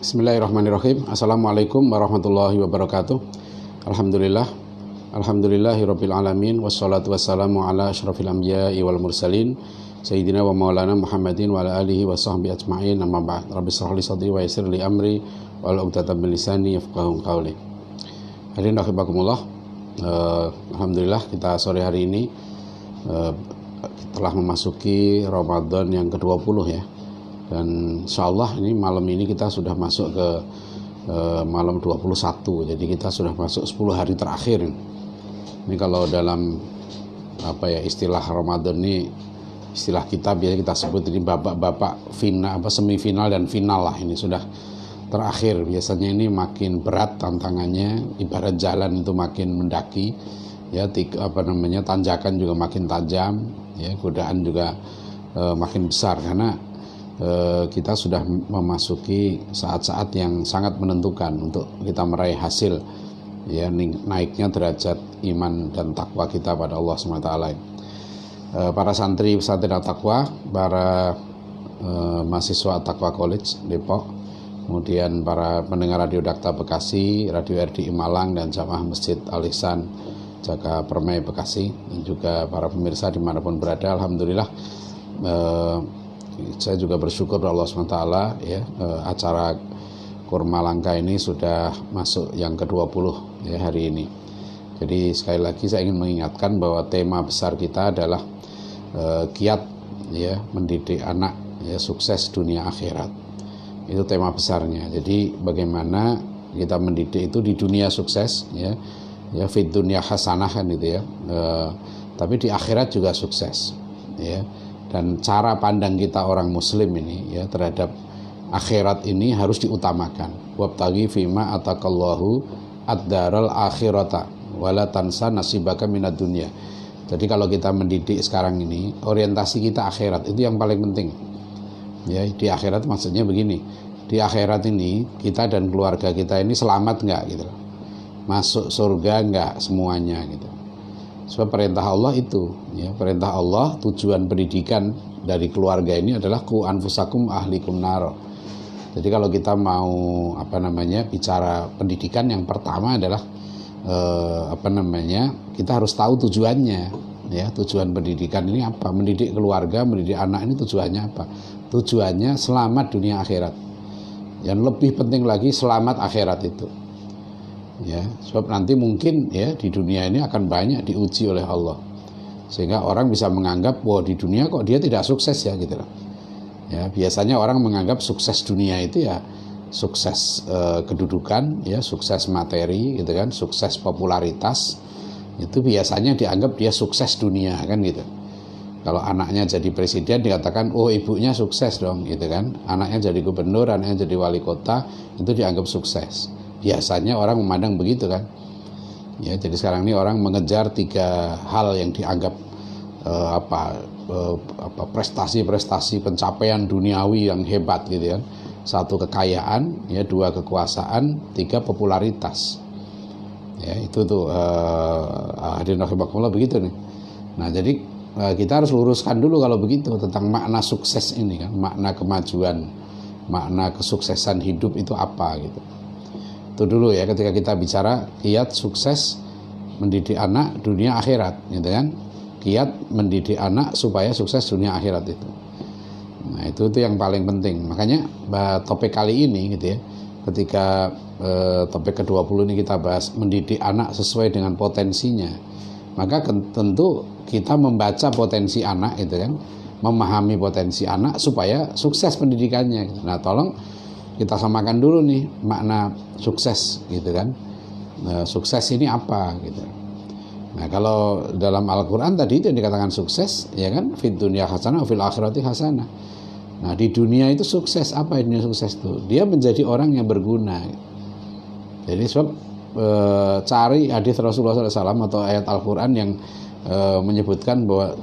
Bismillahirrahmanirrahim. Assalamualaikum warahmatullahi wabarakatuh. Alhamdulillah. Alhamdulillahirabbil alamin wassalatu wassalamu ala asyrafil anbiya'i wal mursalin sayyidina wa maulana Muhammadin wa ala alihi wa sahbihi ajma'in. Amma ba'd. Rabbi shrah li sadri wa yassir li amri wahlul 'uqdatam min lisani yafqahu qawli. Hadirin rahimakumullah. Alhamdulillah kita sore hari ini telah memasuki Ramadan yang ke-20 ya. Dan insyaallah ini malam ini kita sudah masuk ke malam 21. Jadi kita sudah masuk 10 hari terakhir. Ini kalau dalam istilah Ramadan ini, istilah kita biasa kita sebut ini babak-babak final, semifinal dan final lah. Ini sudah terakhir. Biasanya ini makin berat tantangannya, ibarat jalan itu makin mendaki ya, tanjakan juga makin tajam ya, godaan juga makin besar karena kita sudah memasuki saat-saat yang sangat menentukan untuk kita meraih hasil ya, naiknya derajat iman dan takwa kita pada Allah SWT. Para santri pesantren At-Taqwa, para mahasiswa At-Taqwa College Depok, kemudian para pendengar Radio Dakta Bekasi, Radio RDI Malang, dan jamaah Masjid Al-Ihsan Jaga Permai Bekasi, dan juga para pemirsa dimanapun berada. Alhamdulillah, saya juga bersyukur kepada Allah SWT ya, acara Kurma Langka ini sudah masuk yang ke-20 ya hari ini. Jadi sekali lagi saya ingin mengingatkan bahwa tema besar kita adalah kiat ya, mendidik anak ya, sukses dunia akhirat. Itu tema besarnya. Jadi bagaimana kita mendidik itu di dunia sukses ya, fid dunya hasanah kan gitu ya. Tapi di akhirat juga sukses ya. Dan cara pandang kita orang muslim ini ya terhadap akhirat ini harus diutamakan. Wabtaghi fima atakallahu ad-daral akhirata wala tansa nasibaka minad dunya. Jadi kalau kita mendidik sekarang ini, orientasi kita akhirat itu yang paling penting. Ya, di akhirat maksudnya begini. Di akhirat ini kita dan keluarga kita ini selamat enggak gitu. Masuk surga enggak semuanya gitu. Sebab perintah Allah itu ya, perintah Allah, tujuan pendidikan dari keluarga ini adalah ku anfusakum ahlikum naro. Jadi kalau kita mau bicara pendidikan, yang pertama adalah kita harus tahu tujuannya ya. Tujuan pendidikan ini apa? Mendidik keluarga, mendidik anak ini tujuannya apa? Tujuannya selamat dunia akhirat. Yang lebih penting lagi selamat akhirat itu. Ya, sebab nanti mungkin ya di dunia ini akan banyak diuji oleh Allah, sehingga orang bisa menganggap wah di dunia kok dia tidak sukses ya gitu loh. Ya, biasanya orang menganggap sukses dunia itu ya sukses kedudukan ya, sukses materi gitu kan, sukses popularitas. Itu biasanya dianggap dia sukses dunia kan gitu. Kalau anaknya jadi presiden dikatakan oh ibunya sukses dong gitu kan. Anaknya jadi gubernur, anaknya jadi wali kota, itu dianggap sukses. Biasanya orang memandang begitu kan ya. Jadi sekarang ini orang mengejar 3 hal yang dianggap prestasi-prestasi pencapaian duniawi yang hebat gitu kan. 1 kekayaan ya, 2 kekuasaan, 3 popularitas ya. Itu tuh hadirin rahimakumullah begitu nih. Nah jadi kita harus luruskan dulu kalau begitu tentang makna sukses ini kan, makna kemajuan, makna kesuksesan hidup itu apa gitu. Itu dulu ya, ketika kita bicara kiat sukses mendidik anak dunia akhirat gitu kan. Kiat mendidik anak supaya sukses dunia akhirat itu. Nah, itu yang paling penting. Makanya topik kali ini gitu ya. Ketika topik ke-20 ini kita bahas mendidik anak sesuai dengan potensinya. Maka tentu kita membaca potensi anak gitu kan. Memahami potensi anak supaya sukses pendidikannya gitu. Nah, tolong kita samakan dulu nih makna sukses gitu kan. Sukses ini apa gitu. Nah, kalau dalam Al-Qur'an tadi itu yang dikatakan sukses ya kan, fid dunya hasanah fil akhirati hasanah. Nah, di dunia itu sukses apa? Dunia sukses itu dia menjadi orang yang berguna. Jadi sebab cari hadis Rasulullah SAW atau ayat Al-Qur'an yang menyebutkan bahwa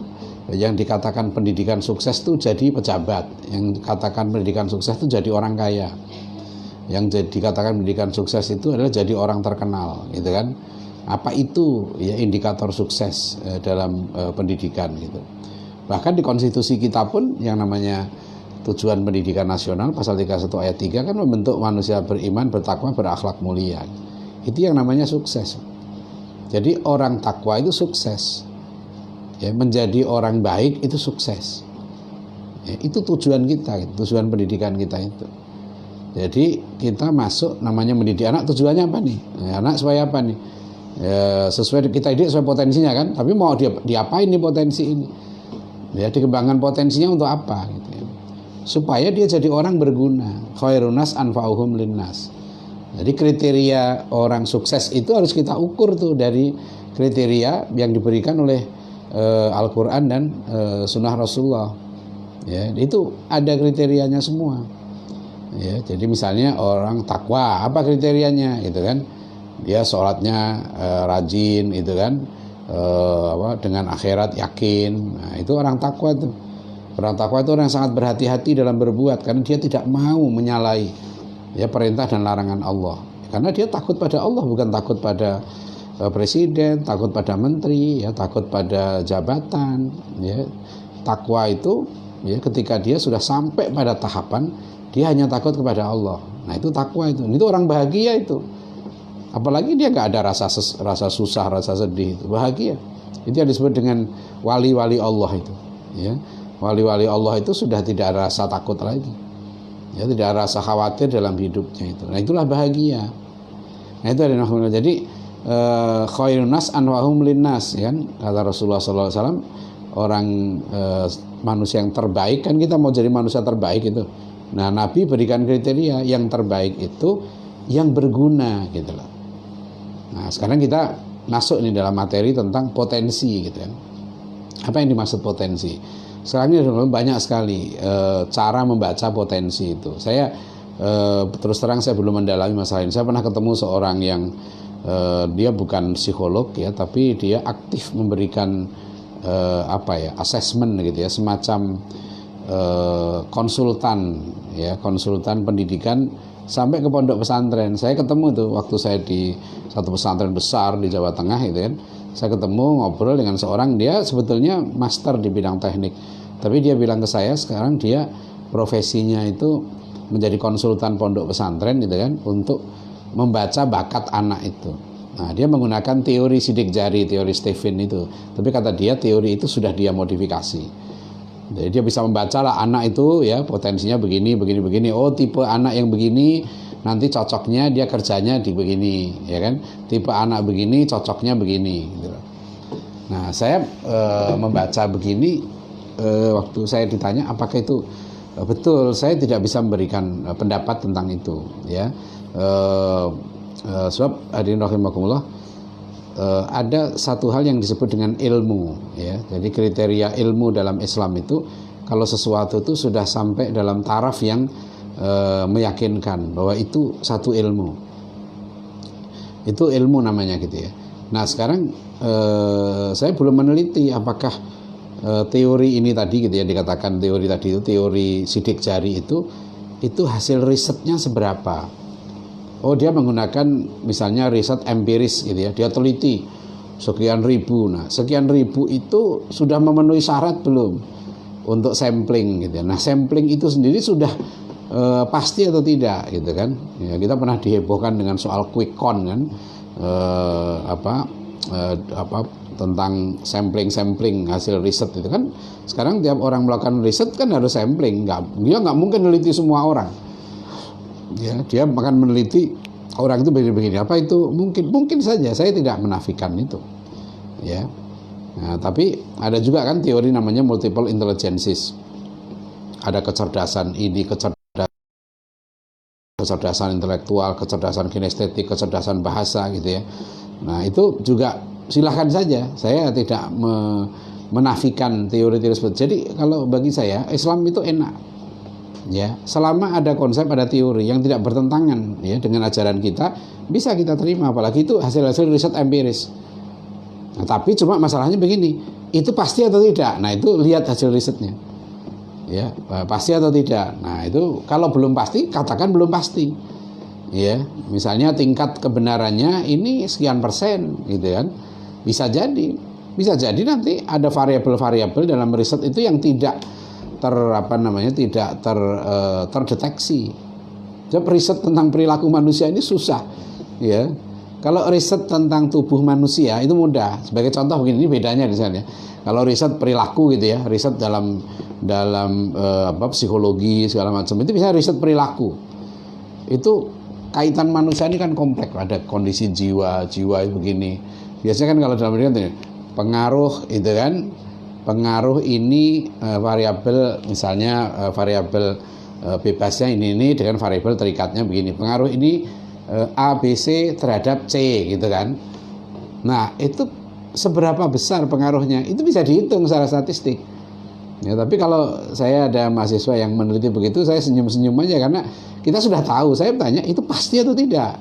yang dikatakan pendidikan sukses itu jadi pejabat, yang dikatakan pendidikan sukses itu jadi orang kaya, yang dikatakan pendidikan sukses itu adalah jadi orang terkenal gitu kan. Apa itu ya indikator sukses dalam pendidikan gitu. Bahkan di konstitusi kita pun yang namanya tujuan pendidikan nasional pasal 31 ayat 3 kan membentuk manusia beriman, bertakwa, berakhlak mulia. Itu yang namanya sukses. Jadi orang takwa itu sukses. Ya, menjadi orang baik itu sukses. Ya, itu tujuan kita, tujuan pendidikan kita itu. Jadi kita masuk namanya mendidik anak, tujuannya apa nih? Anak supaya apa nih? Ya, sesuai kita didik sesuai potensinya kan. Tapi mau diapain nih potensi ini? Ya, dikembangkan potensinya untuk apa? Gitu ya. Supaya dia jadi orang berguna. Khairunas anfa'uhum linnas. Jadi kriteria orang sukses itu harus kita ukur tuh dari kriteria yang diberikan oleh Al-Quran dan Sunnah Rasulullah. Ya, itu ada kriterianya semua. Ya, jadi misalnya orang takwa, apa kriterianya gitu kan? Dia sholatnya rajin gitu kan, dengan akhirat yakin. Nah, itu orang takwa itu. Orang takwa itu orang yang sangat berhati-hati dalam berbuat karena dia tidak mau menyalahi ya perintah dan larangan Allah. Karena dia takut pada Allah, bukan takut pada presiden, takut pada menteri, ya takut pada jabatan. Ya, takwa itu ya ketika dia sudah sampai pada tahapan dia hanya takut kepada Allah. Nah, itu takwa itu. Itu orang bahagia itu. Apalagi dia nggak ada rasa susah, rasa sedih, itu bahagia. Itu yang disebut dengan wali-wali Allah itu. Ya, wali-wali Allah itu sudah tidak ada rasa takut lagi. Ya, tidak ada rasa khawatir dalam hidupnya itu. Nah, itulah bahagia. Nah, itu ada namanya. Jadi khairun nas anwahum linnas, ya kan? Kata Rasulullah SAW, orang manusia yang terbaik kan kita mau jadi manusia terbaik itu. Nah, Nabi berikan kriteria yang terbaik itu yang berguna gitu loh. Nah, sekarang kita masuk nih dalam materi tentang potensi gitu kan. Apa yang dimaksud potensi? Sekarang ini banyak sekali cara membaca potensi itu. Saya terus terang saya belum mendalami masalah ini. Saya pernah ketemu seorang yang dia bukan psikolog ya, tapi dia aktif memberikan assessment gitu ya, semacam konsultan pendidikan sampai ke pondok pesantren. Saya ketemu tuh waktu saya di satu pesantren besar di Jawa Tengah itu kan. Saya ketemu ngobrol dengan seorang, dia sebetulnya master di bidang teknik. Tapi dia bilang ke saya sekarang dia profesinya itu menjadi konsultan pondok pesantren gitu kan, untuk membaca bakat anak itu. Nah, dia menggunakan teori sidik jari, teori Stephen itu. Tapi kata dia teori itu sudah dia modifikasi. Jadi dia bisa membaca lah anak itu ya potensinya begini. Oh, tipe anak yang begini nanti cocoknya dia kerjanya di begini, ya kan? Tipe anak begini cocoknya begini. Gitu. Nah, saya membaca begini waktu saya ditanya apakah itu betul, saya tidak bisa memberikan pendapat tentang itu, ya. Sebab hadirin rahimakumullah, ada satu hal yang disebut dengan ilmu ya. Jadi kriteria ilmu dalam Islam itu kalau sesuatu itu sudah sampai dalam taraf yang meyakinkan bahwa itu satu ilmu. Itu ilmu namanya gitu ya. Nah, sekarang saya belum meneliti apakah teori ini tadi gitu ya, dikatakan teori tadi itu, teori sidik jari itu hasil risetnya seberapa. Oh, dia menggunakan misalnya riset empiris gitu ya, dia teliti sekian ribu. Nah, sekian ribu itu sudah memenuhi syarat belum untuk sampling gitu ya. Nah, sampling itu sendiri sudah pasti atau tidak gitu kan. Ya, kita pernah dihebohkan dengan soal quick count kan, tentang sampling hasil riset itu kan. Sekarang tiap orang melakukan riset kan harus sampling, dia nggak mungkin meneliti semua orang. Ya, dia akan meneliti orang itu begini-begini. Apa itu mungkin saja, saya tidak menafikan itu. Ya. Nah, tapi ada juga kan teori namanya multiple intelligences. Ada kecerdasan ini, kecerdasan intelektual, kecerdasan kinestetik, kecerdasan bahasa gitu ya. Nah, itu juga silahkan saja. Saya tidak menafikan teori-teori tersebut. Jadi kalau bagi saya Islam itu enak. Ya, selama ada konsep, ada teori yang tidak bertentangan ya dengan ajaran kita, bisa kita terima, apalagi itu hasil-hasil riset empiris. Nah, tapi cuma masalahnya begini, itu pasti atau tidak? Nah, itu lihat hasil risetnya. Ya, pasti atau tidak? Nah, itu kalau belum pasti, katakan belum pasti. Ya, misalnya tingkat kebenarannya ini sekian persen gitu kan. Bisa jadi nanti ada variabel-variabel dalam riset itu yang tidak terdeteksi. Jadi riset tentang perilaku manusia ini susah, ya. Kalau riset tentang tubuh manusia itu mudah. Sebagai contoh begini, ini bedanya di sana. Kalau riset perilaku gitu ya, riset dalam psikologi segala macam itu bisa riset perilaku. Itu kaitan manusia ini kan kompleks, ada kondisi jiwa itu begini. Biasanya kan kalau dalam riset pengaruh itu kan, pengaruh ini variabel, misalnya variabel bebasnya ini dengan variabel terikatnya begini. Pengaruh ini A, B, C terhadap C gitu kan. Nah itu seberapa besar pengaruhnya itu bisa dihitung secara statistik. Ya, tapi kalau saya ada mahasiswa yang meneliti begitu, saya senyum-senyum aja karena kita sudah tahu. Saya tanya itu pasti atau tidak.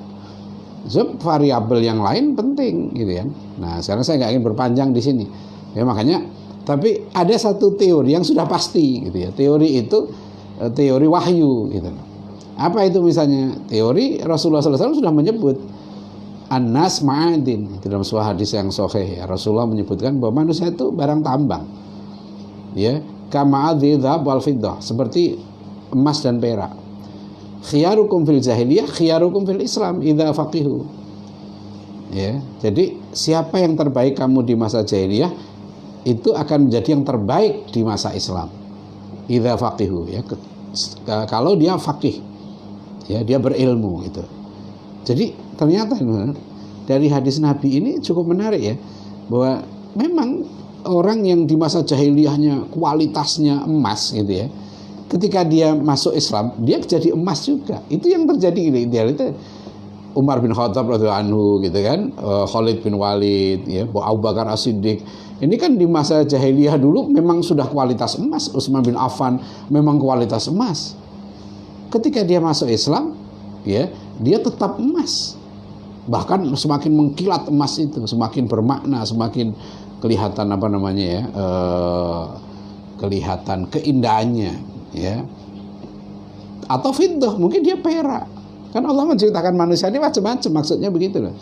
Sebab variabel yang lain penting gitu kan. Nah sekarang saya nggak ingin berpanjang di sini. Ya makanya, tapi ada satu teori yang sudah pasti gitu ya. Teori itu teori wahyu gitu. Apa itu misalnya? Teori Rasulullah SAW sudah menyebut An-nas ma'adin. Dalam sebuah hadis yang sahih ya, Rasulullah menyebutkan bahwa manusia itu barang tambang. Ya, kama'adhi dhab wal fiddah, seperti emas dan perak. Khiyarukum fil jahiliyah, khiyarukum fil Islam idza faqihu. Ya, jadi siapa yang terbaik kamu di masa jahiliyah itu akan menjadi yang terbaik di masa Islam. Idza faqihu ya, kalau dia faqih, ya dia berilmu itu. Jadi ternyata dari hadis Nabi ini cukup menarik ya, bahwa memang orang yang di masa jahiliyahnya kualitasnya emas gitu ya, ketika dia masuk Islam dia jadi emas juga. Itu yang terjadi ideal itu. Umar bin Khattab radhiyallahu anhu gitu kan, Khalid bin Walid ya, Abu Bakar As-Siddiq. Ini kan di masa jahiliyah dulu memang sudah kualitas emas. Utsman bin Affan memang kualitas emas. Ketika dia masuk Islam, ya, dia tetap emas. Bahkan semakin mengkilat emas itu, semakin bermakna, semakin kelihatan kelihatan keindahannya, ya. Atau fiddah, mungkin dia perak. Kan Allah menciptakan manusia ini macam-macam, maksudnya begitu loh.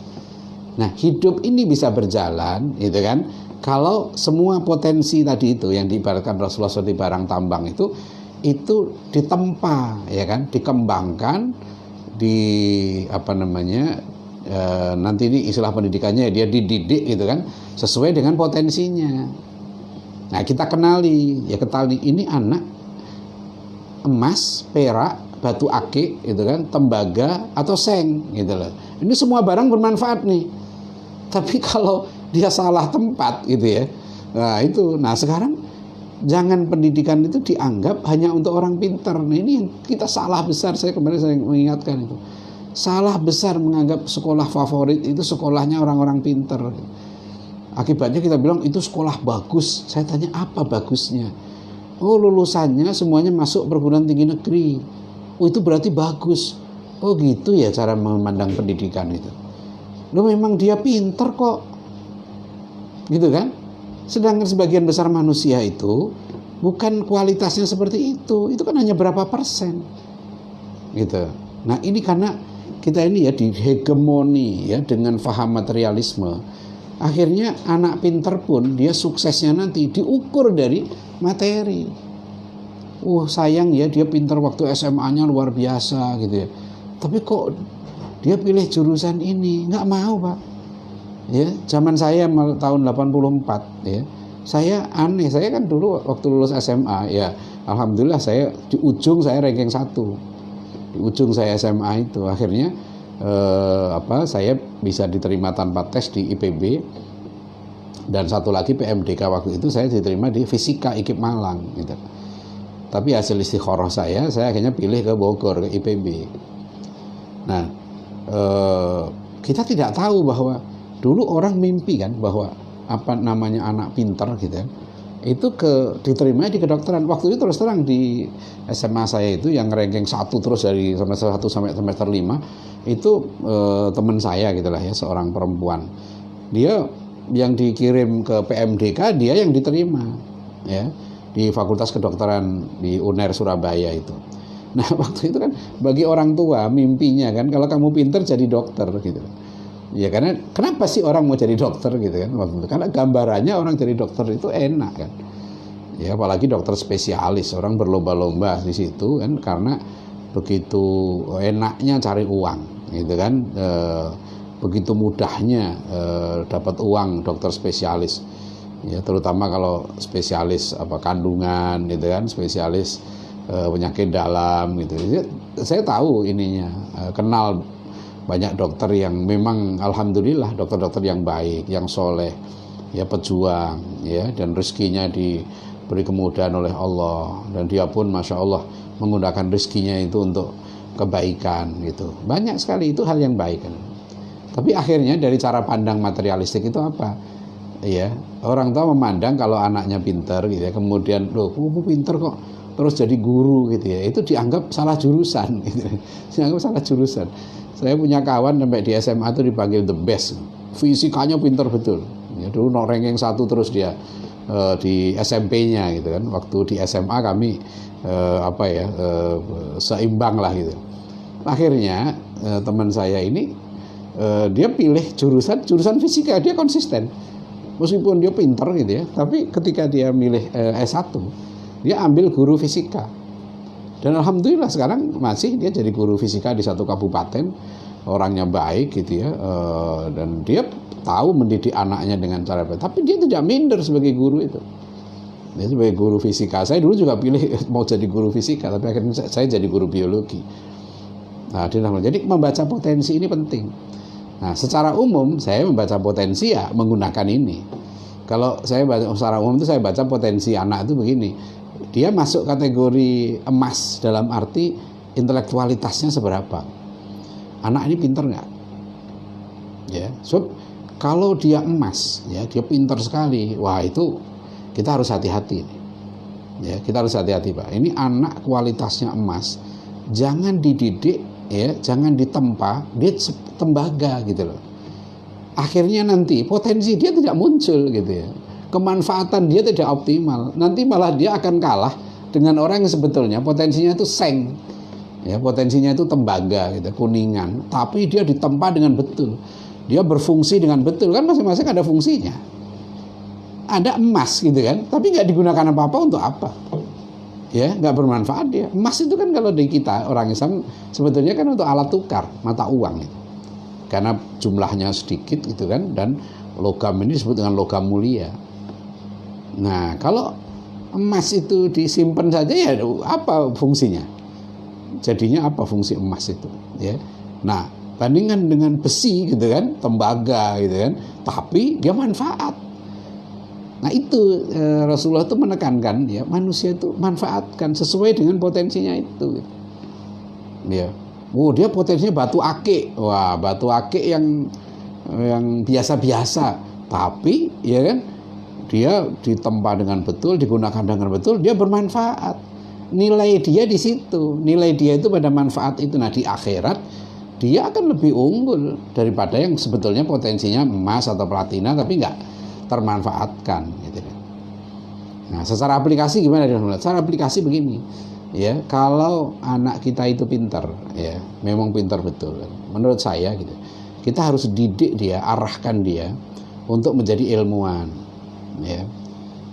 Nah, hidup ini bisa berjalan, gitu kan? Kalau semua potensi tadi itu yang diibaratkan Rasulullah seperti barang tambang itu ditempa, ya kan, dikembangkan, nanti ini istilah pendidikannya dia dididik gitu kan, sesuai dengan potensinya. Nah kita ketahui ini anak emas, perak, batu akik gitu kan, tembaga atau seng gitu loh. Ini semua barang bermanfaat nih. Tapi kalau dia salah tempat gitu ya, nah sekarang jangan pendidikan itu dianggap hanya untuk orang pintar. Nah ini yang kita salah besar. Saya kemarin sering mengingatkan itu, salah besar menganggap sekolah favorit itu sekolahnya orang-orang pintar. Akibatnya kita bilang itu sekolah bagus. Saya tanya apa bagusnya? Oh lulusannya semuanya masuk perguruan tinggi negeri. Oh itu berarti bagus. Oh gitu ya cara memandang pendidikan itu. Loh memang dia pintar kok, gitu kan? Sedangkan sebagian besar manusia itu bukan kualitasnya seperti itu kan hanya berapa persen, gitu. Nah ini karena kita ini ya dihegemoni ya dengan faham materialisme. Akhirnya anak pinter pun dia suksesnya nanti diukur dari materi. Sayang ya dia pinter waktu SMA-nya luar biasa gitu ya. Tapi kok dia pilih jurusan ini? Nggak mau Pak. Ya, zaman saya tahun 84 ya. Saya aneh, saya kan dulu waktu lulus SMA ya, alhamdulillah saya di ujung saya ranking 1. Di ujung saya SMA itu akhirnya saya bisa diterima tanpa tes di IPB, dan satu lagi PMDK waktu itu saya diterima di Fisika IKIP Malang gitu. Tapi hasil istikharah saya akhirnya pilih ke Bogor, ke IPB. Nah kita tidak tahu bahwa dulu orang mimpi kan bahwa anak pintar gitu ya, itu diterima di kedokteran. Waktu itu terus terang di SMA saya itu yang ranking 1 terus dari semester 1 sampai semester 5 itu teman saya gitulah ya, seorang perempuan. Dia yang dikirim ke PMDK, dia yang diterima ya di Fakultas Kedokteran di UNER Surabaya itu. Nah waktu itu kan bagi orang tua mimpinya kan kalau kamu pintar jadi dokter gitu. Ya karena kenapa sih orang mau jadi dokter gitu kan waktu itu? Karena gambarannya orang jadi dokter itu enak kan. Ya, apalagi dokter spesialis, orang berlomba-lomba di situ kan karena begitu enaknya cari uang, gitu kan. Begitu mudahnya dapat uang dokter spesialis. Ya, terutama kalau spesialis kandungan, gitu kan, spesialis penyakit dalam, gitu. Saya tahu ininya, kenal banyak dokter yang memang alhamdulillah dokter-dokter yang baik, yang soleh, ya pejuang, ya, dan rezekinya diberi kemudahan oleh Allah, dan dia pun masya Allah menggunakan rezekinya itu untuk kebaikan, gitu. Banyak sekali itu hal yang baik kan. Tapi akhirnya dari cara pandang materialistik itu apa? Ya, orang tua memandang kalau anaknya pintar, gitu ya, kemudian loh, kamu pintar kok terus jadi guru, gitu ya, itu dianggap salah jurusan, gitu. Dianggap salah jurusan. Saya punya kawan sampai di SMA itu dipanggil the best, fisikanya pintar betul. Ya, dulu no ranking 1 terus dia di SMP-nya, gitu kan. Waktu di SMA kami seimbang lah, gitu. Akhirnya teman saya ini dia pilih jurusan fisika, dia konsisten. Meskipun dia pintar, gitu ya, tapi ketika dia milih S1, dia ambil guru fisika. Dan alhamdulillah sekarang masih dia jadi guru fisika di satu kabupaten, orangnya baik, gitu ya, dan dia tahu mendidik anaknya dengan cara baik. Tapi dia tidak minder sebagai guru itu. Dia sebagai guru fisika. Saya dulu juga pilih mau jadi guru fisika, tapi akhirnya saya jadi guru biologi. Nah, jadi membaca potensi ini penting. Nah, secara umum saya membaca potensi ya menggunakan ini. Kalau saya baca secara umum itu, saya baca potensi anak itu begini. Dia masuk kategori emas dalam arti intelektualitasnya seberapa. Anak ini pintar nggak? Ya, so kalau dia emas, ya, dia pintar sekali. Wah, itu kita harus hati-hati. Ya, kita harus hati-hati, Pak. Ini anak kualitasnya emas, jangan dididik, ya, jangan ditempa, dia tembaga, gitu loh. Akhirnya nanti potensi dia tidak muncul, gitu ya. Kemanfaatan dia tidak optimal. Nanti malah dia akan kalah dengan orang yang sebetulnya potensinya itu seng, ya, potensinya itu tembaga, gitu, kuningan, tapi dia ditempa dengan betul, dia berfungsi dengan betul, kan masing-masing ada fungsinya. Ada emas, gitu kan, tapi nggak digunakan apa-apa, untuk apa? Ya, nggak bermanfaat dia. Emas itu kan kalau di kita orang Islam sebetulnya kan untuk alat tukar mata uang, gitu. Karena jumlahnya sedikit, gitu kan, dan logam ini disebut dengan logam mulia. Nah, kalau emas itu disimpan saja, ya apa fungsinya? Jadinya apa fungsi emas itu? Ya. Nah, bandingkan dengan besi, gitu kan, tembaga, gitu kan, tapi dia manfaat. Nah, itu Rasulullah itu menekankan, ya, manusia itu manfaatkan sesuai dengan potensinya itu. Ya. Oh, dia potensinya batu akik. Wah, batu akik yang biasa-biasa, tapi ya kan, dia ditempa dengan betul, digunakan dengan betul, dia bermanfaat. Nilai dia di situ, nilai dia itu pada manfaat itu. Nah, di akhirat dia akan lebih unggul daripada yang sebetulnya potensinya emas atau platina tapi nggak termanfaatkan, gitu. Nah, secara aplikasi gimana? Secara aplikasi begini, ya, kalau anak kita itu pintar, ya, memang pintar betul, menurut saya, gitu, kita harus didik dia, arahkan dia untuk menjadi ilmuwan. Ya.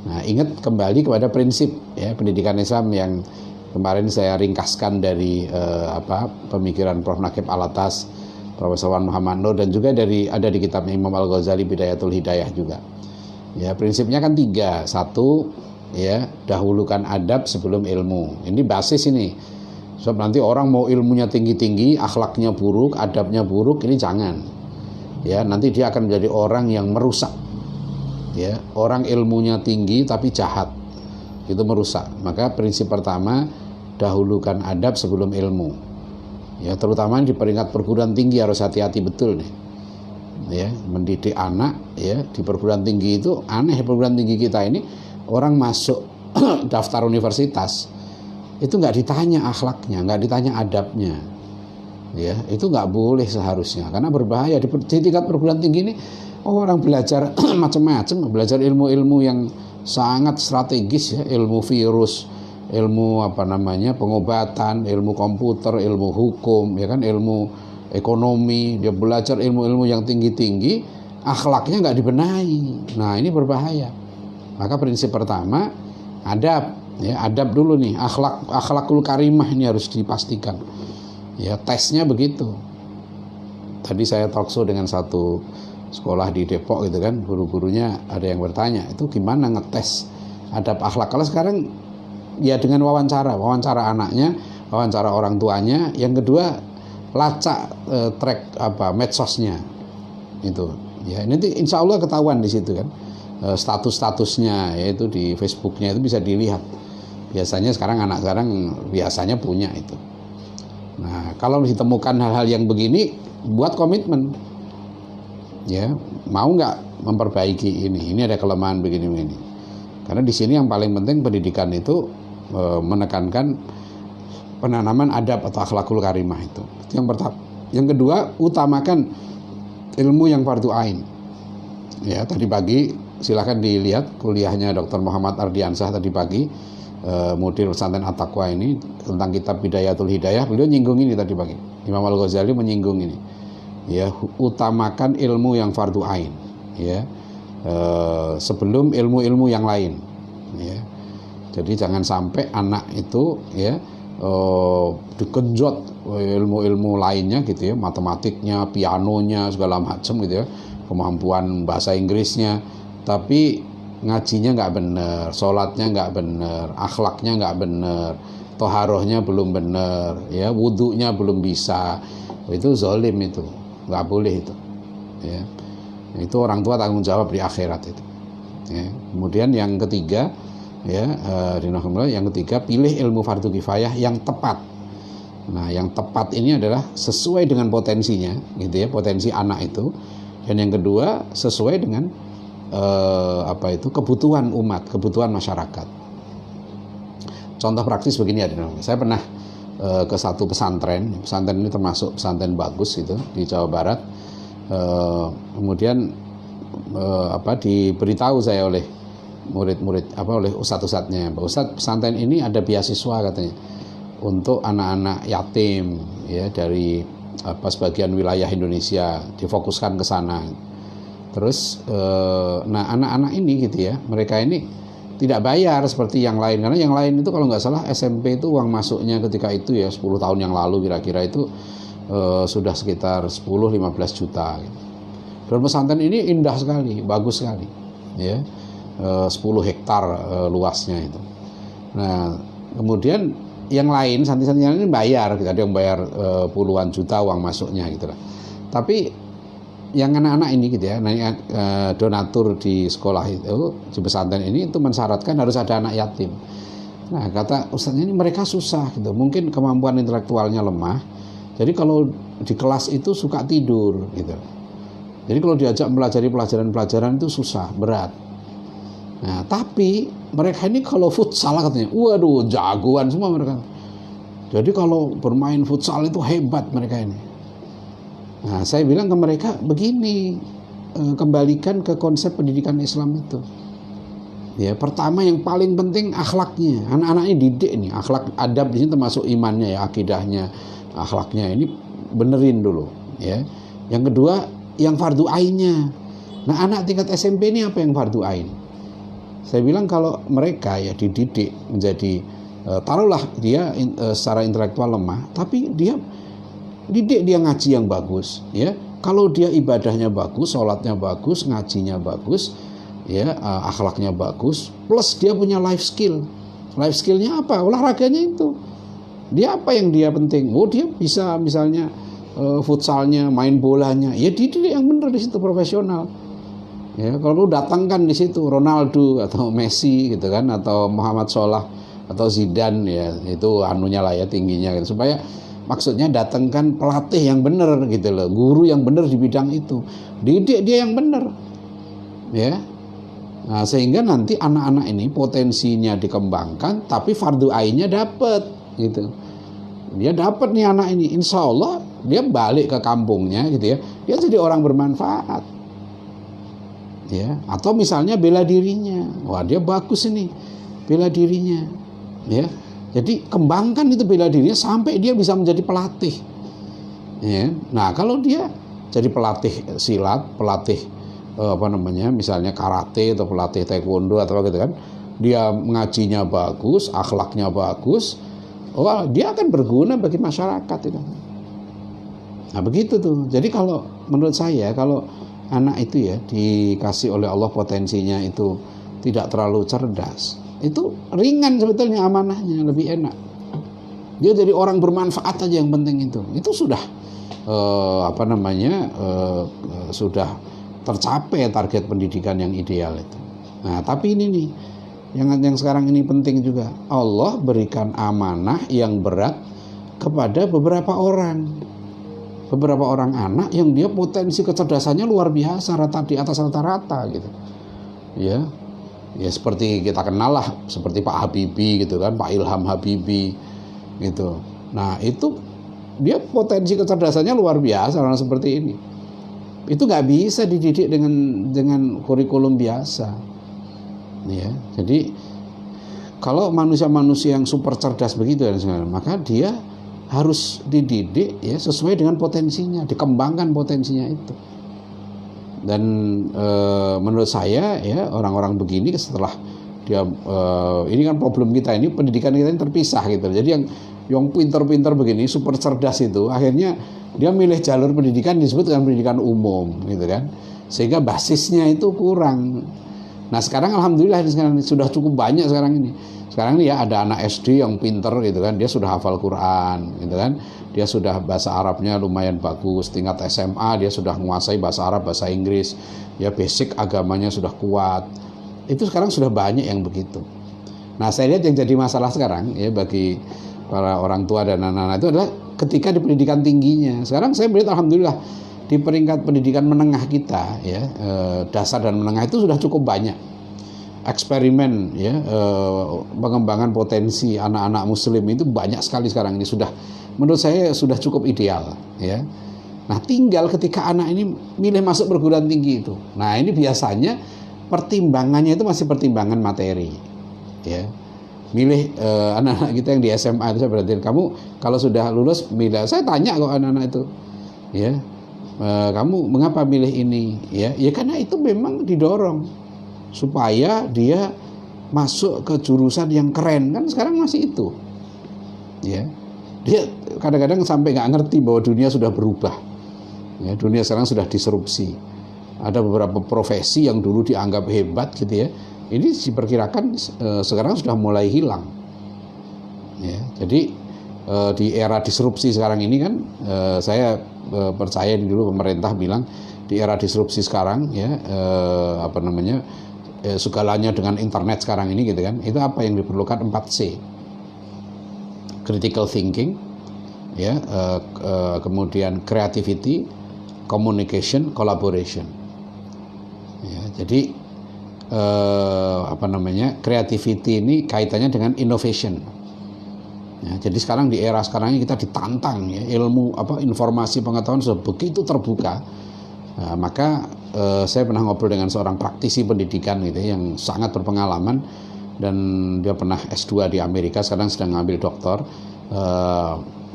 Nah, ingat kembali kepada prinsip, ya, pendidikan Islam yang kemarin saya ringkaskan dari pemikiran Prof. Naqib Alatas, Profesor Wan Muhammad Nur, dan juga ada di kitab Imam Al-Ghazali Bidayatul Hidayah juga. Ya, prinsipnya kan 3. 1, ya, dahulukan adab sebelum ilmu. Ini basis ini. Sebab nanti orang mau ilmunya tinggi-tinggi, akhlaknya buruk, adabnya buruk, ini jangan. Ya, nanti dia akan menjadi orang yang merusak. Ya, orang ilmunya tinggi tapi jahat, itu merusak. Maka prinsip pertama, dahulukan adab sebelum ilmu. Ya, terutama di peringkat perguruan tinggi harus hati-hati betul nih. Ya, mendidik anak, ya, di perguruan tinggi itu aneh. Perguruan tinggi kita ini orang masuk daftar universitas itu nggak ditanya akhlaknya, nggak ditanya adabnya. Ya, itu nggak boleh seharusnya, karena berbahaya. Di tingkat perguruan tinggi ini orang belajar macam-macam, belajar ilmu-ilmu yang sangat strategis, ya, ilmu virus, ilmu pengobatan, ilmu komputer, ilmu hukum, ya kan, ilmu ekonomi. Dia belajar ilmu-ilmu yang tinggi-tinggi, akhlaknya nggak dibenahi. Nah, ini berbahaya. Maka prinsip pertama, adab, ya adab dulu nih, akhlakul karimah ini harus dipastikan. Ya tesnya begitu. Tadi saya talkshow dengan satu sekolah di Depok gitu kan, guru-gurunya ada yang bertanya, itu gimana ngetes adab akhlak? Kalau sekarang ya dengan wawancara anaknya, wawancara orang tuanya, yang kedua lacak track medsosnya itu. Ya ini insya Allah ketahuan di situ kan, status-statusnya yaitu di Facebooknya itu bisa dilihat. Biasanya sekarang anak sekarang biasanya punya itu. Nah kalau ditemukan hal-hal yang begini, buat komitmen, ya mau nggak memperbaiki ini ada kelemahan begini. Karena di sini yang paling penting pendidikan itu menekankan penanaman adab atau akhlakul karimah itu yang pertama. Yang kedua, utamakan ilmu yang fardu ain. Ya tadi pagi silahkan dilihat kuliahnya Dr. Muhammad Ardiansah tadi pagi, mudir pesantren At-Taqwa ini, tentang kitab Bidayatul Hidayah. Beliau nyinggung ini tadi pagi, Imam Al-Ghazali menyinggung ini, ya utamakan ilmu yang fardu ain, ya sebelum ilmu-ilmu yang lain, ya. Jadi jangan sampai anak itu ya digenjot ilmu-ilmu lainnya gitu ya, matematiknya, pianonya, segala macam gitu ya, kemampuan bahasa Inggrisnya, tapi ngajinya nggak bener, sholatnya nggak bener, akhlaknya nggak bener, toharohnya belum bener, ya wudhunya belum bisa, itu zalim, itu nggak boleh itu, ya itu orang tua tanggung jawab di akhirat itu. Ya. Kemudian yang ketiga, ya yang ketiga, pilih ilmu fardu kifayah yang tepat. Nah yang tepat ini adalah sesuai dengan potensinya gitu ya, potensi anak itu. Dan yang kedua sesuai dengan kebutuhan umat, kebutuhan masyarakat. Contoh praktis begini ya, saya pernah ke satu pesantren ini termasuk pesantren bagus gitu di Jawa Barat. Kemudian diberitahu saya oleh murid-murid oleh ustadz-ustadznya, Pak Ustadz, pesantren ini ada beasiswa katanya untuk anak-anak yatim ya dari sebagian wilayah Indonesia, difokuskan ke sana. Terus nah anak-anak ini gitu ya, mereka ini tidak bayar seperti yang lain, karena yang lain itu kalau nggak salah SMP itu uang masuknya ketika itu ya 10 tahun yang lalu kira-kira itu sudah sekitar 10-15 juta gitu. Dan pesantren ini indah sekali, bagus sekali ya, 10 hektar luasnya itu. Nah kemudian yang lain santri-santri yang ini bayar, ada yang bayar puluhan juta uang masuknya gitu lah. Tapi yang anak-anak ini gitu ya, donatur di sekolah itu, di pesantren ini itu mensyaratkan harus ada anak yatim. Nah kata ustaznya, ini mereka susah gitu, mungkin kemampuan intelektualnya lemah, jadi kalau di kelas itu suka tidur gitu. Jadi kalau diajak mempelajari pelajaran-pelajaran itu susah, berat. Nah tapi mereka ini kalau futsal katanya, waduh jagoan semua mereka. Jadi kalau bermain futsal itu hebat mereka ini. Nah saya bilang ke mereka begini, kembalikan ke konsep pendidikan Islam itu. Ya pertama yang paling penting akhlaknya, anak-anaknya didik nih, akhlak adab di sini termasuk imannya ya, akidahnya, akhlaknya ini benerin dulu. Ya. Yang kedua yang fardu ainnya. Nah anak tingkat SMP ini apa yang fardu ain? Saya bilang kalau mereka ya dididik menjadi taruhlah dia secara intelektual lemah, tapi dia didik dia ngaji yang bagus, ya. Kalau dia ibadahnya bagus, sholatnya bagus, ngajinya bagus, ya akhlaknya bagus, plus dia punya life skill. Life skillnya apa? Olahraganya itu. Dia apa yang dia penting? Oh dia bisa misalnya futsalnya, main bolanya, ya dididik yang benar di situ, profesional. Ya, kalau lu datangkan di situ Ronaldo atau Messi gitu kan, atau Muhammad Salah atau Zidane ya, itu anunya lah ya, tingginya gitu. Supaya maksudnya datangkan pelatih yang benar gitu loh, guru yang benar di bidang itu. Didik dia yang benar. Ya. Nah, sehingga nanti anak-anak ini potensinya dikembangkan tapi fardu ainnya dapat gitu. Dia dapat nih anak ini, insya Allah dia balik ke kampungnya gitu ya, dia jadi orang bermanfaat. Ya, atau misalnya bela dirinya, wah dia bagus ini bela dirinya, ya. Jadi kembangkan itu bela dirinya sampai dia bisa menjadi pelatih. Ya. Nah kalau dia jadi pelatih silat, pelatih misalnya karate atau pelatih taekwondo atau gitu kan, dia ngajinya bagus, akhlaknya bagus, dia akan berguna bagi masyarakat itu. Nah begitu tuh. Jadi kalau menurut saya, kalau anak itu ya dikasih oleh Allah potensinya itu tidak terlalu cerdas, itu ringan sebetulnya amanahnya, lebih enak. Dia jadi orang bermanfaat aja yang penting itu sudah sudah tercapai target pendidikan yang ideal itu. Nah tapi ini nih yang sekarang ini penting juga, Allah berikan amanah yang berat kepada beberapa orang anak yang dia potensi kecerdasannya luar biasa, di atas rata-rata gitu ya seperti kita kenal lah, seperti Pak Habibie gitu kan, Pak Ilham Habibie gitu. Nah itu dia potensi kecerdasannya luar biasa, orang seperti ini itu nggak bisa dididik dengan kurikulum biasa ya. Jadi kalau manusia-manusia yang super cerdas begitu maka dia harus dididik ya sesuai dengan potensinya, dikembangkan potensinya itu. Dan menurut saya ya orang-orang begini setelah dia ini kan problem kita ini, pendidikan kita ini terpisah gitu. Jadi yang pintar-pintar begini, super cerdas itu akhirnya dia milih jalur pendidikan disebut dengan pendidikan umum gitu kan, sehingga basisnya itu kurang. Nah sekarang alhamdulillah sekarang sudah cukup banyak sekarang ini. Sekarang ini ya ada anak SD yang pinter gitu kan, dia sudah hafal Quran gitu kan, dia sudah bahasa Arabnya lumayan bagus, tingkat SMA dia sudah menguasai bahasa Arab, bahasa Inggris, ya basic agamanya sudah kuat. Itu sekarang sudah banyak yang begitu. Nah saya lihat yang jadi masalah sekarang ya bagi para orang tua dan anak-anak itu adalah ketika di pendidikan tingginya. Sekarang saya melihat alhamdulillah di peringkat pendidikan menengah kita ya, dasar dan menengah itu sudah cukup banyak eksperimen ya, pengembangan potensi anak-anak muslim itu banyak sekali sekarang ini, sudah menurut saya sudah cukup ideal ya. Nah tinggal ketika anak ini milih masuk perguruan tinggi itu, nah ini biasanya pertimbangannya itu masih pertimbangan materi ya. Milih anak-anak kita yang di SMA itu saya berarti kamu kalau sudah lulus milih, saya tanya kok anak-anak itu ya, kamu mengapa milih ini ya karena itu memang didorong supaya dia masuk ke jurusan yang keren kan, sekarang masih itu ya. Dia kadang-kadang sampai nggak ngerti bahwa dunia sudah berubah ya, dunia sekarang sudah disrupsi, ada beberapa profesi yang dulu dianggap hebat gitu ya, ini diperkirakan sekarang sudah mulai hilang ya. Jadi di era disrupsi sekarang ini kan, saya percaya dulu pemerintah bilang di era disrupsi sekarang ya, segalanya dengan internet sekarang ini gitu kan, itu apa yang diperlukan 4C, critical thinking ya, kemudian creativity, communication, collaboration ya. Jadi creativity ini kaitannya dengan innovation. Ya, jadi sekarang di era sekarang ini kita ditantang ya, ilmu informasi pengetahuan sudah begitu terbuka. Nah, maka saya pernah ngobrol dengan seorang praktisi pendidikan gitu yang sangat berpengalaman, dan dia pernah S2 di Amerika, sekarang sedang ngambil doktor.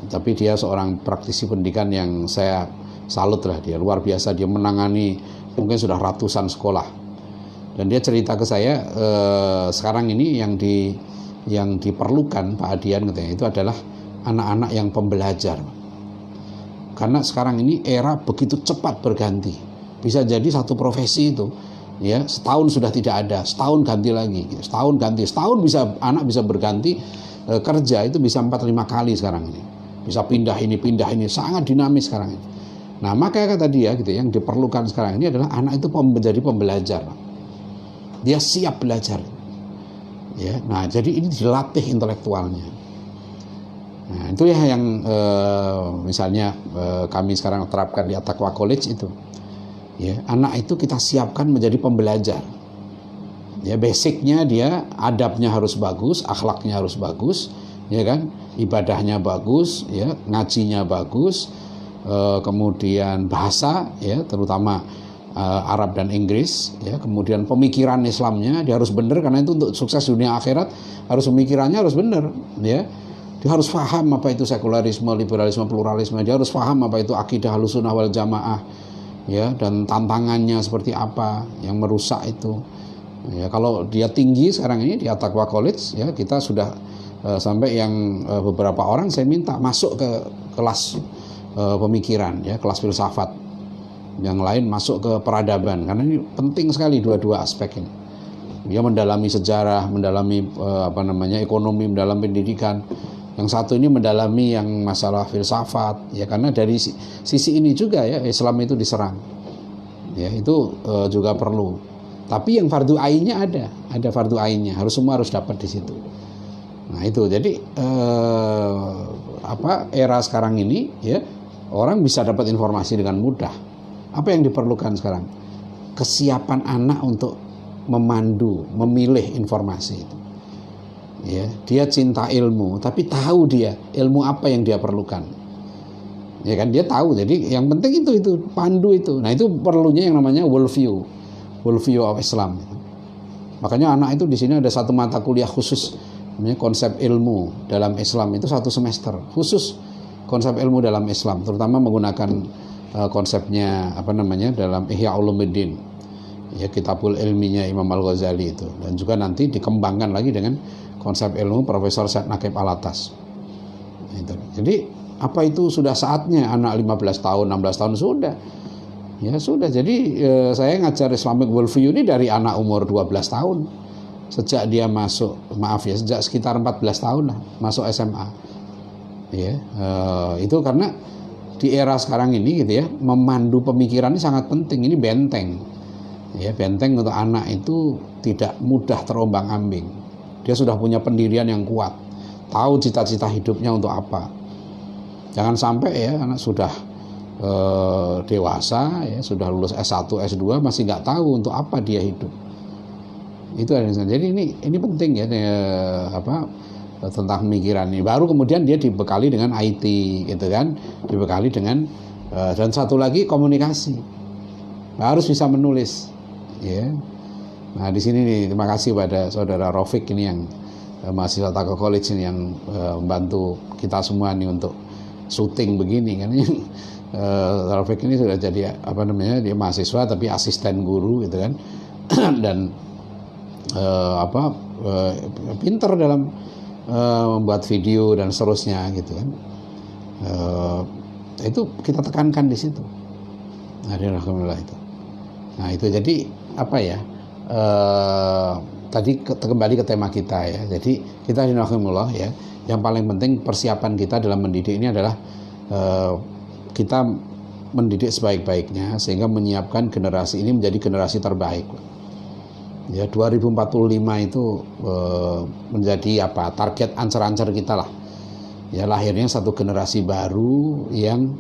Tapi dia seorang praktisi pendidikan yang saya salut lah, dia luar biasa, dia menangani mungkin sudah ratusan sekolah. Dan dia cerita ke saya, sekarang ini yang diperlukan Pak Adian katanya itu adalah anak-anak yang pembelajar. Karena sekarang ini era begitu cepat berganti. Bisa jadi satu profesi itu ya setahun sudah tidak ada, setahun ganti lagi, setahun bisa anak bisa berganti kerja itu bisa 4-5 kali sekarang ini. Bisa pindah ini, sangat dinamis sekarang ini. Nah, maka kata dia gitu, yang diperlukan sekarang ini adalah anak itu menjadi pembelajar. Dia siap belajar. Ya, nah jadi ini dilatih intelektualnya. Nah itu ya yang misalnya kami sekarang terapkan di At-Taqwa College itu. Ya, anak itu kita siapkan menjadi pembelajar. Ya, basicnya dia adabnya harus bagus, akhlaknya harus bagus, ya kan, ibadahnya bagus, ya, ngajinya bagus, kemudian bahasa, ya, terutama Arab dan Inggris, ya, kemudian pemikiran Islamnya dia harus benar, karena itu untuk sukses dunia akhirat harus pemikirannya harus benar, ya. Dia harus paham apa itu sekularisme, liberalisme, pluralisme. Dia harus paham apa itu akidah Ahlussunnah wal Jamaah, ya, dan tantangannya seperti apa yang merusak itu. Ya, kalau dia tinggi sekarang ini di At-Taqwa College, ya kita sudah sampai yang beberapa orang saya minta masuk ke kelas pemikiran, ya kelas filsafat. Yang lain masuk ke peradaban, karena ini penting sekali dua-dua aspek ini. Dia mendalami sejarah, mendalami ekonomi, mendalami pendidikan. Yang satu ini mendalami yang masalah filsafat, ya karena dari sisi ini juga ya Islam itu diserang. Ya itu juga perlu. Tapi yang fardu ainnya ada fardu ainnya, semua harus dapat di situ. Nah itu jadi era sekarang ini ya orang bisa dapat informasi dengan mudah. Apa yang diperlukan sekarang? Kesiapan anak untuk memandu, memilih informasi itu. Ya, dia cinta ilmu, tapi tahu dia ilmu apa yang dia perlukan. Ya kan dia tahu. Jadi yang penting itu pandu itu. Nah itu perlunya yang namanya worldview of Islam. Makanya anak itu di sini ada satu mata kuliah khusus namanya konsep ilmu dalam Islam, itu 1 semester khusus konsep ilmu dalam Islam, terutama menggunakan konsepnya dalam Ihya Ulumuddin, ya kitabul ilminya Imam Al-Ghazali itu, dan juga nanti dikembangkan lagi dengan konsep ilmu Profesor Syed Naqib Alatas. Itu. Jadi apa itu sudah saatnya anak 15 tahun, 16 tahun sudah. Ya sudah, jadi saya ngajar Islamic worldview ini dari anak umur 12 tahun. Sejak dia sejak sekitar 14 tahun lah, masuk SMA. Ya, itu karena di era sekarang ini gitu ya, memandu pemikiran ini sangat penting, ini benteng. Ya, benteng untuk anak itu tidak mudah terombang-ambing. Dia sudah punya pendirian yang kuat, tahu cita-cita hidupnya untuk apa. Jangan sampai ya anak sudah dewasa ya sudah lulus S1 S2 masih nggak tahu untuk apa dia hidup. Itu ada. Jadi ini penting ya tentang pemikiran ini. Baru kemudian dia dibekali dengan IT gitu kan, dibekali dengan dan satu lagi komunikasi, harus bisa menulis ya. Nah di sini nih terima kasih pada saudara Rafiq ini yang mahasiswa Taqwa College ini yang membantu kita semua nih untuk syuting begini kan. Rafiq ini sudah jadi dia mahasiswa tapi asisten guru gitu kan. Dan pinter dalam membuat video dan seterusnya gitu kan. Itu kita tekankan di situ. Alhamdulillah itu. Nah itu jadi tadi kembali ke tema kita ya. Jadi kita alhamdulillah ya, yang paling penting persiapan kita dalam mendidik ini adalah kita mendidik sebaik-baiknya sehingga menyiapkan generasi ini menjadi generasi terbaik. Ya 2045 itu menjadi target ancer-ancer kita lah. Ya lahirnya satu generasi baru yang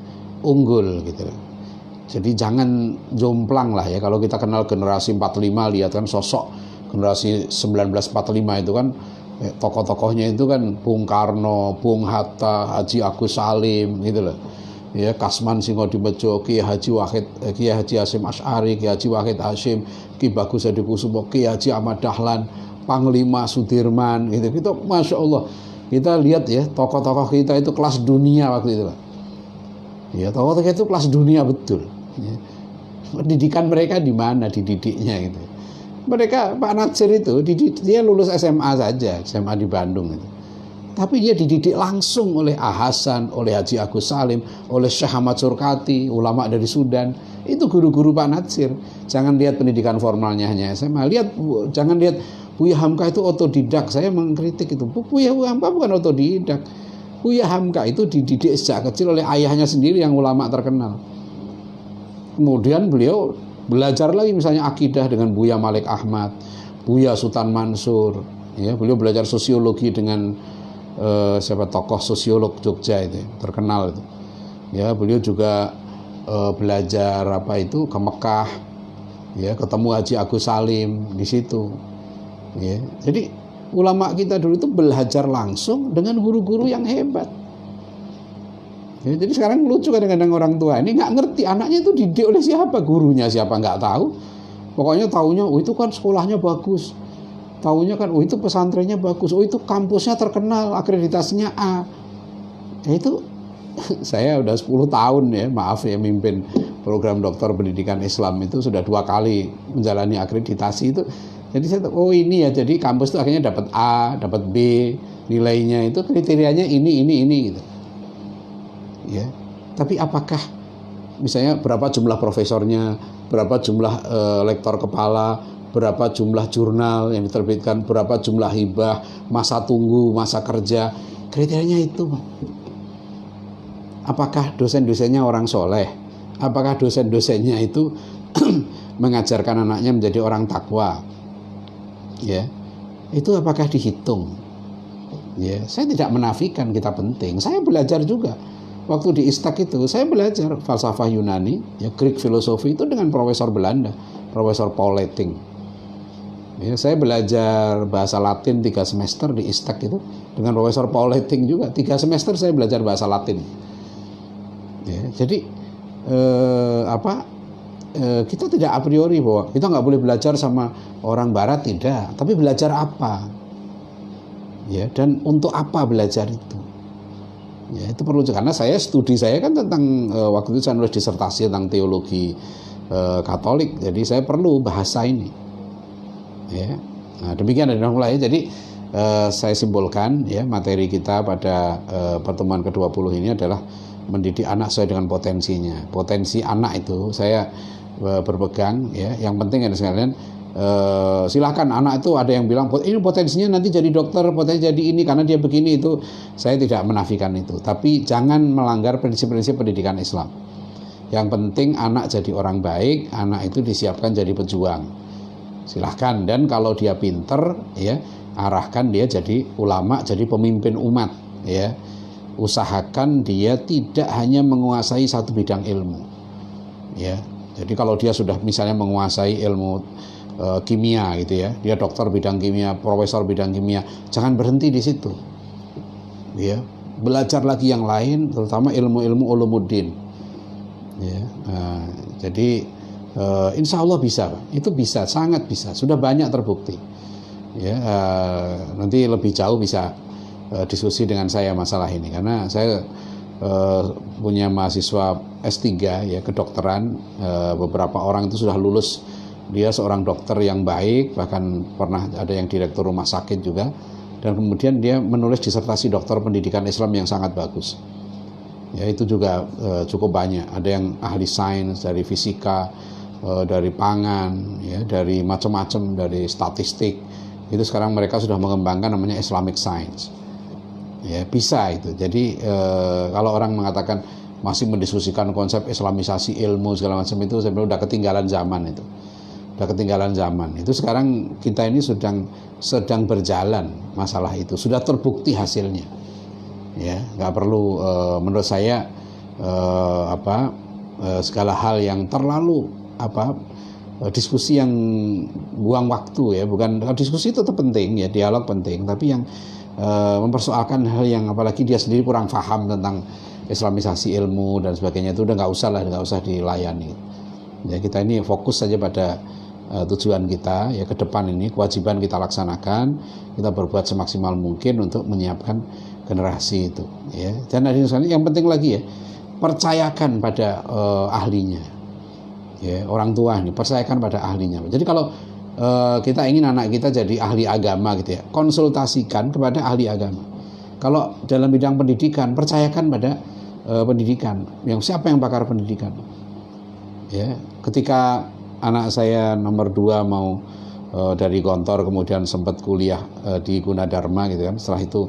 unggul gitu. Jadi jangan jomplang lah ya, kalau kita kenal generasi 45, lihat kan sosok generasi 1945 itu kan tokoh-tokohnya itu kan Bung Karno, Bung Hatta, Haji Agus Salim gitu loh. Ya Kasman Singodimedjo, Kiai Haji Hasyim Asy'ari, Kiai Haji Wahid Hasyim, Ki Bagus Hadikusumo, Kiai Haji Ahmad Dahlan, Panglima Sudirman gitu. Kita Masya Allah kita lihat ya tokoh-tokoh kita itu kelas dunia waktu itu Pak. Ya tokoh-tokoh itu kelas dunia betul ya. Pendidikan mereka di mana dididiknya gitu. Mereka Pak Natsir itu dia lulus SMA saja, SMA di Bandung itu. Tapi dia dididik langsung oleh Hasan, oleh Haji Agus Salim, oleh Syekh Ahmad Surkati, ulama dari Sudan. Itu guru-guru Pak Natsir. Jangan lihat pendidikan formalnya hanya SMA. Jangan lihat Buya Hamka itu otodidak. Saya mengkritik itu. Buya Hamka bukan otodidak. Buya Hamka itu dididik sejak kecil oleh ayahnya sendiri yang ulama terkenal. Kemudian beliau belajar lagi misalnya akidah dengan Buya Malik Ahmad, Buya Sultan Mansur. Ya, beliau belajar sosiologi dengan tokoh sosiolog Jogja itu terkenal itu. Ya, beliau juga belajar ke Mekah. Ya, ketemu Haji Agus Salim di situ. Ya, jadi ulama kita dulu itu belajar langsung dengan guru-guru yang hebat. Ya, jadi sekarang lucu kadang-kadang orang tua ini nggak ngerti anaknya itu dididik oleh siapa, gurunya siapa nggak tahu. Pokoknya taunya itu kan sekolahnya bagus. Taunya kan itu pesantrennya bagus, itu kampusnya terkenal, akreditasinya A. Itu saya udah 10 tahun ya, maaf ya mimpin program doktor pendidikan Islam itu sudah 2 kali menjalani akreditasi itu. Jadi saya tahu, oh ini ya, jadi kampus itu akhirnya dapat A, dapat B, nilainya itu kriterianya ini gitu. Ya. Tapi apakah misalnya berapa jumlah profesornya, berapa jumlah lektor kepala, berapa jumlah jurnal yang diterbitkan, berapa jumlah hibah, masa tunggu, masa kerja, kriterianya itu. Apakah dosen-dosennya orang soleh? Apakah dosen-dosennya itu mengajarkan anaknya menjadi orang takwa? Ya, itu apakah dihitung? Ya, saya tidak menafikan kita penting. Saya belajar juga. Waktu di ISTAK itu saya belajar falsafah Yunani, ya Greek filosofi itu dengan profesor Belanda, Profesor Paul Letting. Ya, saya belajar bahasa Latin 3 semester di ISTAK itu dengan Profesor Paul Letting juga. 3 semester saya belajar bahasa Latin. Ya, jadi kita tidak a priori bahwa kita nggak boleh belajar sama orang Barat, tidak. Tapi belajar apa? Ya, dan untuk apa belajar itu? Ya, itu perlu, karena studi saya kan tentang waktu itu saya nulis disertasi tentang teologi Katolik, jadi saya perlu bahasa ini. Ya, nah, demikian dari mulai. Jadi saya simpulkan ya materi kita pada pertemuan ke-20 ini adalah mendidik anak sesuai dengan potensinya. Potensi anak itu saya berpegang ya. Yang penting ada sekalian. Silahkan anak itu ada yang bilang ini potensinya nanti jadi dokter, potensi jadi ini karena dia begini, itu saya tidak menafikan itu, tapi jangan melanggar prinsip-prinsip pendidikan Islam. Yang penting anak jadi orang baik, anak itu disiapkan jadi pejuang, silahkan. Dan kalau dia pinter ya, arahkan dia jadi ulama, jadi pemimpin umat ya. Usahakan dia tidak hanya menguasai satu bidang ilmu ya. Jadi kalau dia sudah misalnya menguasai ilmu kimia gitu ya, dia dokter bidang kimia, profesor bidang kimia, jangan berhenti di situ ya, belajar lagi yang lain, terutama ilmu-ilmu ulumuddin ya. Jadi insya Allah bisa, itu bisa, sangat bisa, sudah banyak terbukti ya. Nanti lebih jauh bisa diskusi dengan saya masalah ini, karena saya punya mahasiswa S3 ya kedokteran, beberapa orang itu sudah lulus. Dia seorang dokter yang baik, bahkan pernah ada yang direktur rumah sakit juga, dan kemudian dia menulis disertasi dokter pendidikan Islam yang sangat bagus. Ya, itu juga cukup banyak. Ada yang ahli sains dari fisika, dari pangan, ya, dari macam-macam, dari statistik. Itu sekarang mereka sudah mengembangkan namanya Islamic Science. Ya, bisa itu. Jadi kalau orang mengatakan masih mendiskusikan konsep islamisasi ilmu segala macam, itu sebenarnya udah ketinggalan zaman itu. Udah ketinggalan zaman. Itu sekarang kita ini sedang berjalan masalah itu. Sudah terbukti hasilnya. Ya, nggak perlu menurut saya segala hal yang terlalu diskusi yang buang waktu ya. Bukan, diskusi itu tetap penting ya, dialog penting, tapi yang mempersoalkan hal yang apalagi dia sendiri kurang paham tentang islamisasi ilmu dan sebagainya, itu udah nggak usah dilayani. Ya, kita ini fokus saja pada tujuan kita ya ke depan ini, kewajiban kita laksanakan, kita berbuat semaksimal mungkin untuk menyiapkan generasi itu ya. Dan yang penting lagi ya, percayakan pada ahlinya ya, orang tua ini percayakan pada ahlinya. Jadi kalau kita ingin anak kita jadi ahli agama gitu ya, konsultasikan kepada ahli agama. Kalau dalam bidang pendidikan, percayakan pada pendidikan, siapa yang pakar pendidikan ya. Ketika anak saya nomor 2 mau dari Gontor, kemudian sempat kuliah di Gunadarma gitu kan. Setelah itu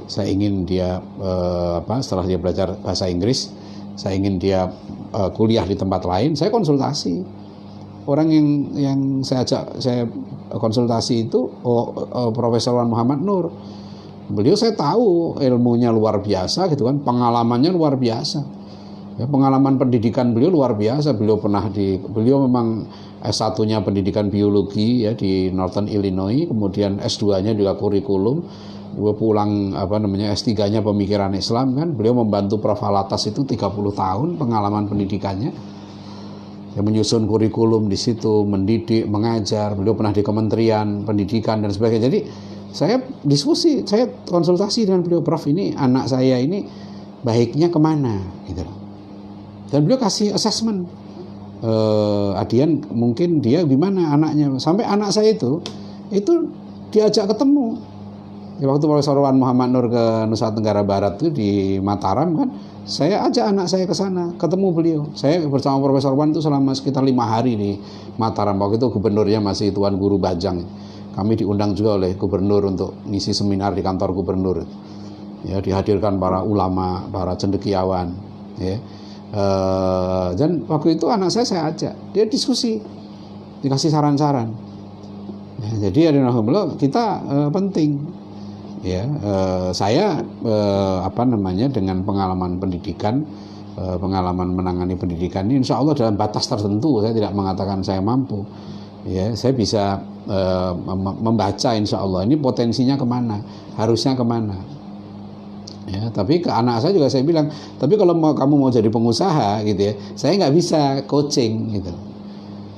saya ingin dia setelah dia belajar bahasa Inggris, saya ingin dia kuliah di tempat lain, saya konsultasi. Orang yang saya konsultasi itu Profesor Wan Muhammad Nur. Beliau saya tahu ilmunya luar biasa gitu kan, pengalamannya luar biasa. Ya, pengalaman pendidikan beliau luar biasa. Beliau memang S1-nya pendidikan biologi ya di Northern Illinois, kemudian S2-nya juga kurikulum. Beliau pulang S3-nya pemikiran Islam kan. Beliau membantu Prof. Alatas itu 30 tahun pengalaman pendidikannya. Dia menyusun kurikulum di situ, mendidik, mengajar. Beliau pernah di Kementerian Pendidikan dan sebagainya. Jadi saya diskusi, saya konsultasi dengan beliau, Prof, ini anak saya ini baiknya kemana gitu. Dan beliau kasih assessment, Adian mungkin dia gimana anaknya, sampai anak saya itu itu diajak ketemu. Ya, waktu Profesor Wan Muhammad Nur ke Nusa Tenggara Barat itu di Mataram kan, saya ajak anak saya ke sana, ketemu beliau. Saya bersama Profesor Wan itu selama sekitar 5 hari di Mataram. Waktu itu gubernurnya masih Tuan Guru Bajang. Kami diundang juga oleh gubernur untuk ngisi seminar di kantor gubernur. Ya, dihadirkan para ulama, para cendekiawan. Ya. Dan waktu itu anak saya ajak, dia diskusi, dikasih saran-saran. Ya, jadi alhamdulillah kita penting. Ya, saya dengan pengalaman pendidikan, pengalaman menangani pendidikan ini, insya Allah dalam batas tertentu, saya tidak mengatakan saya mampu. Ya, saya bisa membaca insya Allah ini potensinya kemana, harusnya kemana. Ya, tapi ke anak saya juga saya bilang, tapi kalau kamu mau jadi pengusaha gitu ya, saya nggak bisa coaching gitu.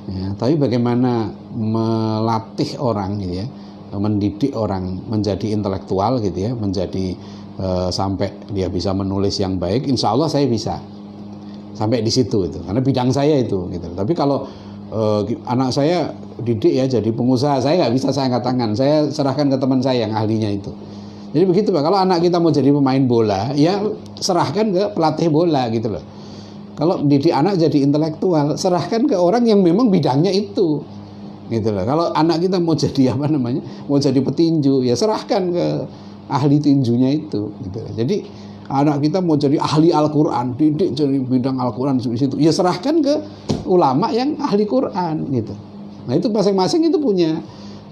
Ya, tapi bagaimana melatih orang gitu ya, mendidik orang menjadi intelektual gitu ya, menjadi sampai dia bisa menulis yang baik, insya Allah saya bisa sampai di situ itu, karena bidang saya itu gitu. Tapi kalau anak saya didik ya jadi pengusaha, saya nggak bisa, saya angkat tangan, saya serahkan ke teman saya yang ahlinya itu. Jadi begitu Pak, kalau anak kita mau jadi pemain bola, ya serahkan ke pelatih bola gitu loh. Kalau didik anak jadi intelektual, serahkan ke orang yang memang bidangnya itu. Gitu loh. Kalau anak kita mau jadi mau jadi petinju, ya serahkan ke ahli tinjunya itu. Gitu. Jadi anak kita mau jadi ahli Al-Quran, didik jadi bidang Al-Quran di situ, ya serahkan ke ulama yang ahli Quran. Gitu. Nah itu masing-masing itu punya.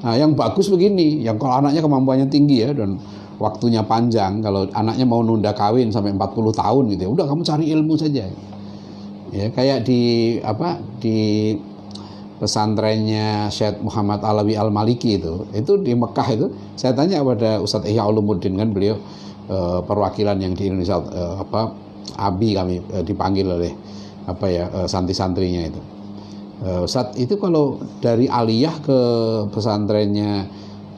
Nah, yang bagus begini, yang kalau anaknya kemampuannya tinggi ya dan waktunya panjang, kalau anaknya mau nunda kawin sampai 40 tahun gitu ya, udah kamu cari ilmu saja. Ya kayak di pesantrennya Syekh Muhammad Alawi Al-Maliki itu di Mekah itu, saya tanya kepada Ustadz Ihya Ulumuddin, kan beliau perwakilan yang di Indonesia, ABI kami dipanggil oleh santri-santrinya itu. Ustadz itu kalau dari aliyah ke pesantrennya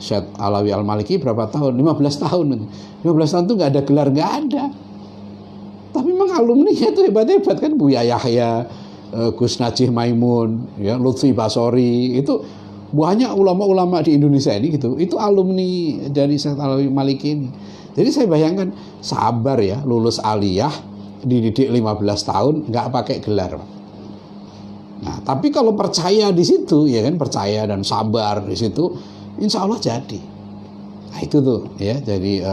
Syekh Alawi Al-Maliki berapa tahun? 15 tahun. 15 tahun itu nggak ada gelar, nggak ada. Tapi memang alumninya itu hebat-hebat kan, Buya Yahya, Gus Najih Maimun, ya, Lutfi Basori, itu banyak ulama-ulama di Indonesia ini gitu. Itu alumni dari Syekh Alawi Maliki ini. Jadi saya bayangkan sabar ya, lulus aliyah, dididik 15 tahun, nggak pakai gelar. Nah, tapi kalau percaya di situ, ya kan, percaya dan sabar di situ, insya Allah jadi. Nah itu tuh ya, jadi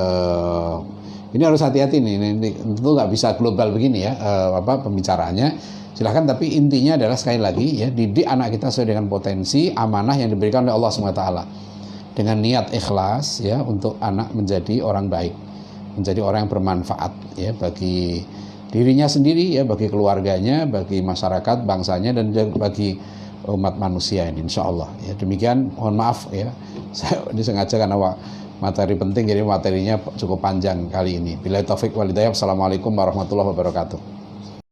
ini harus hati-hati nih, ini tentu nggak bisa global begini ya pembicaraannya. Silahkan, tapi intinya adalah sekali lagi ya, didik anak kita sesuai dengan potensi amanah yang diberikan oleh Allah SWT dengan niat ikhlas ya, untuk anak menjadi orang baik, menjadi orang yang bermanfaat ya bagi dirinya sendiri ya, bagi keluarganya, bagi masyarakat, bangsanya, dan bagi umat manusia ini, insya Allah ya. Demikian, mohon maaf ya, saya ini sengaja karena materi penting, jadi materinya cukup panjang kali ini. Billahi taufik wal hidayah. Assalamualaikum warahmatullahi wabarakatuh.